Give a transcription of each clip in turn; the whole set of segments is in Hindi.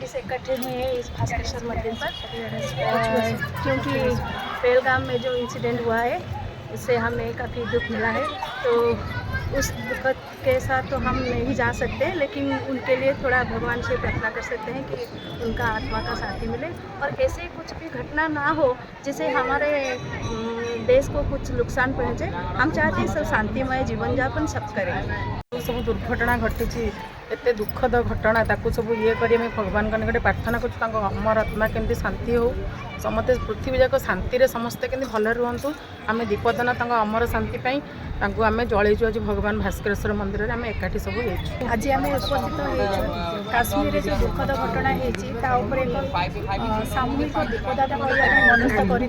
सभी से इकट्ठे हुए हैं इस भास्करेश्वर मंदिर पर, क्योंकि पहलगाम में जो इंसिडेंट हुआ है उससे हमें काफ़ी दुख मिला है। तो उस दुख के साथ तो हम नहीं जा सकते, लेकिन उनके लिए थोड़ा भगवान से प्रार्थना कर सकते हैं कि उनका आत्मा का शांति मिले और ऐसे कुछ भी घटना ना हो जिससे हमारे देश को कुछ नुकसान पहुँचे। हम चाहते हैं सब शांतिमय जीवन यापन सब करें। सब दुर्घटना घटी एत दुखद घटना ताकू सब ये करी भगवान निकट प्रार्थना कर अमर आत्मा केमती शांति हो, समस्ते पृथ्वी जाक शांति समस्ते केमती भल रुहतु। आम दीपदान अमर शांति आम जलैचु। आज भगवान भास्करेश्वर मंदिर में आम एकाठी सब आज आम उपस्थित हो काश्मीर जो दुखद घटना होती एक सामूहिक दीपदान मनस्थ करूँ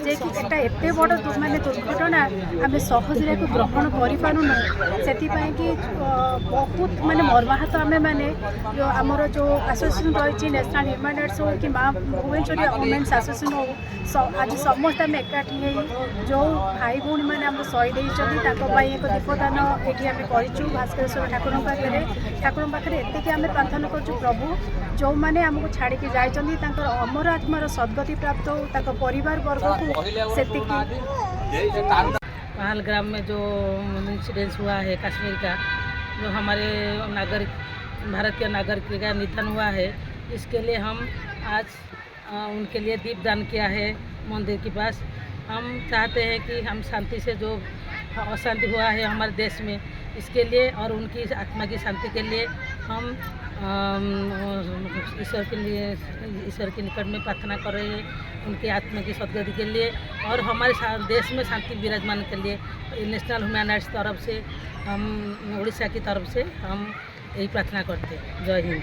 जे कि एटा एते बड़ माने दुर्घटना आम सहजरे ग्रहण करूँ से कि बहुत माने मर्माहत आम मैंने जो आमर जो एसोसिएशन रही नेशनल ह्यूमन राइट्स हो कि माँ भुवनेश्वरी वुमेन्स एसोसिएशन हो, आज समस्त आम एकाठी जो भाई भौणी मैंने आम शहीद होती एक दीपदान ये आम करूँ भास्करेश्वर ठाकुर पाखे। ठाकुर पाखे एति आम प्रार्थना करूँ प्रभु जो मैंने आमको छाड़ी जाइछन्ती अमर आत्मार सद्गति प्राप्त हो परिवार वर्ग को से। पहलगाम में जो इंसिडेंस हुआ है कश्मीर का, जो हमारे नागरिक भारतीय नागरिक का निधन हुआ है, इसके लिए हम आज उनके लिए दीपदान किया है मंदिर के पास। हम चाहते हैं कि हम शांति से जो अशांति हुआ है हमारे देश में, इसके लिए और उनकी आत्मा की शांति के लिए हम ईश्वर के निकट में प्रार्थना कर रहे हैं उनकी आत्मा की सद्गति के लिए और हमारे देश में शांति विराजमान के लिए। नेशनल ह्यूमन राइट्स तरफ से हम उड़ीसा की तरफ से हम यही प्रार्थना करते हैं। जय हिंद।